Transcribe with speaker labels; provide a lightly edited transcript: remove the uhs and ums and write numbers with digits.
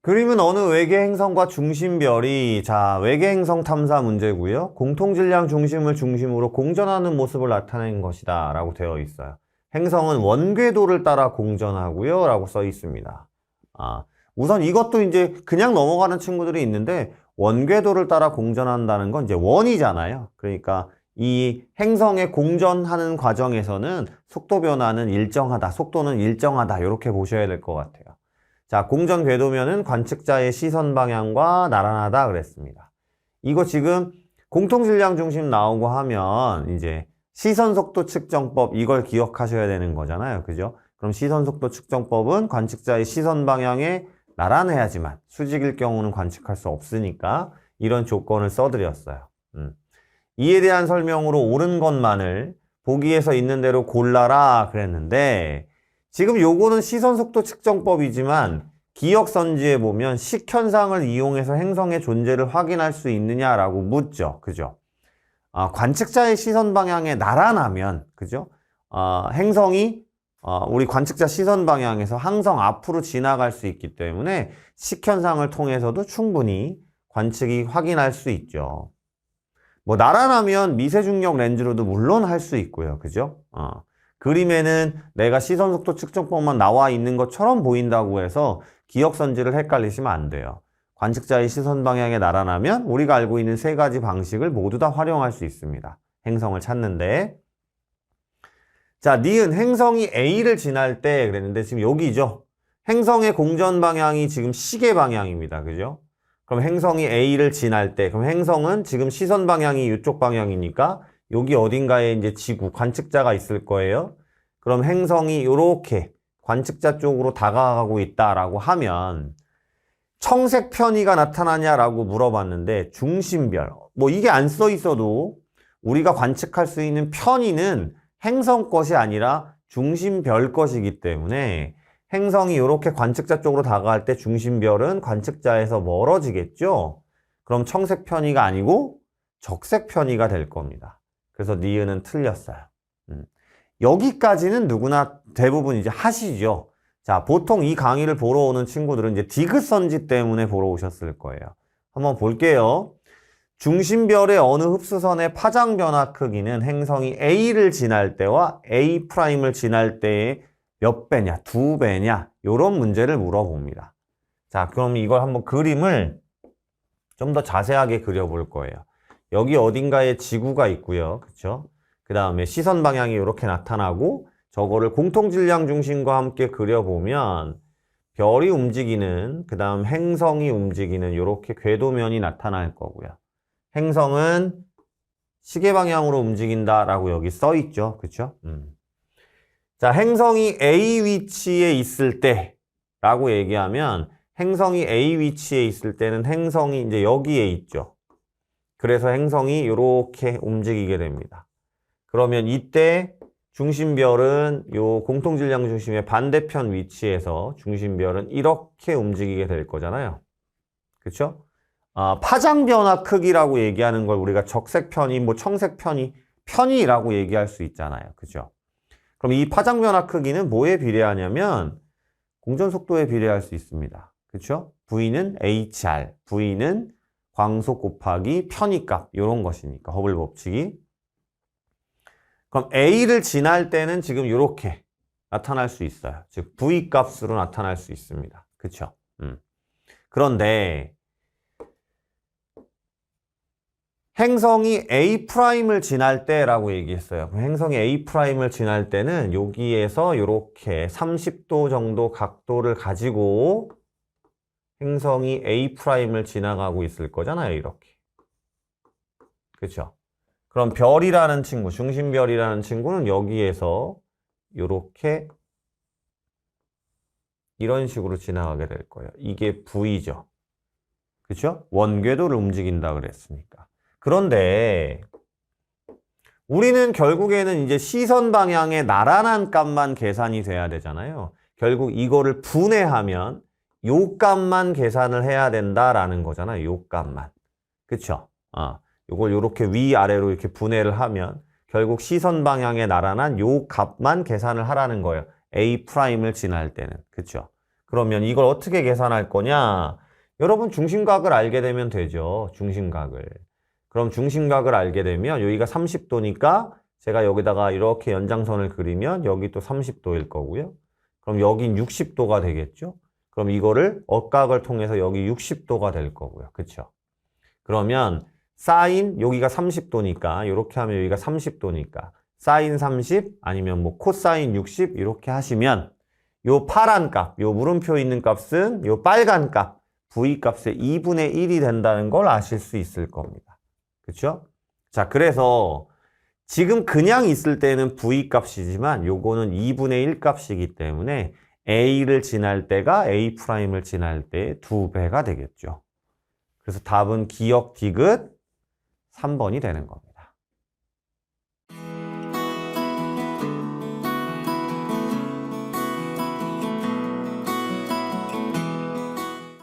Speaker 1: 그림은 어느 외계 행성과 중심별이 외계 행성 탐사 문제고요. 공통질량 중심을 중심으로 공전하는 모습을 나타낸 것이다 라고 되어 있어요. 행성은 원궤도를 따라 공전하고요 라고 써 있습니다. 우선 이것도 이제 그냥 넘어가는 친구들이 있는데 원궤도를 따라 공전한다는 건 이제 원이잖아요. 그러니까 이 행성의 공전하는 과정에서는 속도 변화는 일정하다, 속도는 일정하다 이렇게 보셔야 될 것 같아요. 자, 공전 궤도면은 관측자의 시선 방향과 나란하다 그랬습니다. 이거 지금 공통질량 중심 나오고 하면 이제 시선 속도 측정법 이걸 기억하셔야 되는 거잖아요. 그죠? 그럼 시선 속도 측정법은 관측자의 시선 방향에 나란해야지만 수직일 경우는 관측할 수 없으니까 이런 조건을 써드렸어요. 이에 대한 설명으로 옳은 것만을 보기에서 있는 대로 골라라 그랬는데 지금 요거는 시선속도 측정법이지만 기억선지에 보면 식현상을 이용해서 행성의 존재를 확인할 수 있느냐라고 묻죠. 그죠? 관측자의 시선 방향에 나란하면, 그죠? 행성이 우리 관측자 시선 방향에서 항상 앞으로 지나갈 수 있기 때문에 식현상을 통해서도 충분히 관측이 확인할 수 있죠. 뭐 나란하면 미세중력 렌즈로도 물론 할 수 있고요. 그죠? 그림에는 내가 시선속도 측정법만 나와 있는 것처럼 보인다고 해서 기억선지를 헷갈리시면 안 돼요. 관측자의 시선 방향에 나란하면 우리가 알고 있는 세 가지 방식을 모두 다 활용할 수 있습니다. 행성을 찾는데. 자, 니은 행성이 A를 지날 때 그랬는데 지금 여기죠. 행성의 공전 방향이 지금 시계 방향입니다. 그죠? 그럼 행성이 A를 지날 때, 그럼 행성은 지금 시선 방향이 이쪽 방향이니까 여기 어딘가에 이제 지구, 관측자가 있을 거예요. 그럼 행성이 이렇게 관측자 쪽으로 다가가고 있다라고 하면 청색 편의가 나타나냐라고 물어봤는데 중심별, 뭐 이게 안 써 있어도 우리가 관측할 수 있는 편의는 행성 것이 아니라 중심별 것이기 때문에 행성이 이렇게 관측자 쪽으로 다가갈 때 중심별은 관측자에서 멀어지겠죠? 그럼 청색 편의가 아니고 적색 편의가 될 겁니다. 그래서 니은은 틀렸어요. 여기까지는 누구나 대부분 이제 하시죠. 자, 보통 이 강의를 보러 오는 친구들은 이제 디귿선지 때문에 보러 오셨을 거예요. 한번 볼게요. 중심별의 어느 흡수선의 파장 변화 크기는 행성이 A를 지날 때와 A'을 지날 때의 몇 배냐, 두 배냐, 이런 문제를 물어봅니다. 자, 그럼 이걸 한번 그림을 좀 더 자세하게 그려볼 거예요. 여기 어딘가에 지구가 있고요. 그쵸? 그 다음에 시선 방향이 이렇게 나타나고 저거를 공통질량 중심과 함께 그려보면 별이 움직이는, 그 다음 행성이 움직이는 이렇게 궤도면이 나타날 거고요. 행성은 시계 방향으로 움직인다라고 여기 써 있죠. 그쵸? 자, 행성이 A 위치에 있을 때라고 얘기하면 행성이 A 위치에 있을 때는 행성이 이제 여기에 있죠. 그래서 행성이 이렇게 움직이게 됩니다. 그러면 이때 중심별은 요 공통질량 중심의 반대편 위치에서 중심별은 이렇게 움직이게 될 거잖아요. 그렇죠? 파장 변화 크기라고 얘기하는 걸 우리가 적색 편의, 뭐 청색 편의, 편의라고 얘기할 수 있잖아요. 그죠? 그럼 이 파장 변화 크기는 뭐에 비례하냐면 공전 속도에 비례할 수 있습니다. 그렇죠? V는 HR, V는 광속 곱하기 편의값 이런 것이니까 허블 법칙이. 그럼 A를 지날 때는 지금 이렇게 나타날 수 있어요. 즉 V 값으로 나타날 수 있습니다. 그렇죠? 그런데 행성이 A'을 지날 때라고 얘기했어요. 행성이 A'을 지날 때는 여기에서 이렇게 30도 정도 각도를 가지고 행성이 A'을 지나가고 있을 거잖아요. 이렇게. 그렇죠? 그럼 별이라는 친구, 중심별이라는 친구는 여기에서 이렇게 이런 식으로 지나가게 될 거예요. 이게 V죠. 그렇죠? 원궤도를 움직인다 그랬으니까. 그런데 우리는 결국에는 이제 시선 방향의 나란한 값만 계산이 돼야 되잖아요. 결국 이거를 분해하면 요 값만 계산을 해야 된다라는 거잖아요. 요 값만. 그쵸? 요걸 요렇게 위아래로 이렇게 분해를 하면 결국 시선 방향에 나란한 요 값만 계산을 하라는 거예요. A'을 지날 때는. 그쵸? 그러면 이걸 어떻게 계산할 거냐? 여러분 중심각을 알게 되면 되죠. 중심각을. 그럼 중심각을 알게 되면 여기가 30도니까 제가 여기다가 이렇게 연장선을 그리면 여기 또 30도일 거고요. 그럼 여긴 60도가 되겠죠? 그럼 이거를 억각을 통해서 여기 60도가 될 거고요. 그쵸? 그러면 사인 여기가 30도니까 이렇게 하면 여기가 30도니까 사인 30 아니면 뭐 코사인 60 이렇게 하시면 요 파란 값, 요 물음표 있는 값은 요 빨간 값 v 값의 2분의 1이 된다는 걸 아실 수 있을 겁니다. 그쵸? 자, 그래서 지금 그냥 있을 때는 v 값이지만 요거는 2분의 1 값이기 때문에 a를 지날 때가 a'을 지날 때의 2배가 되겠죠. 그래서 답은 기억 디귿 3번이 되는 겁니다.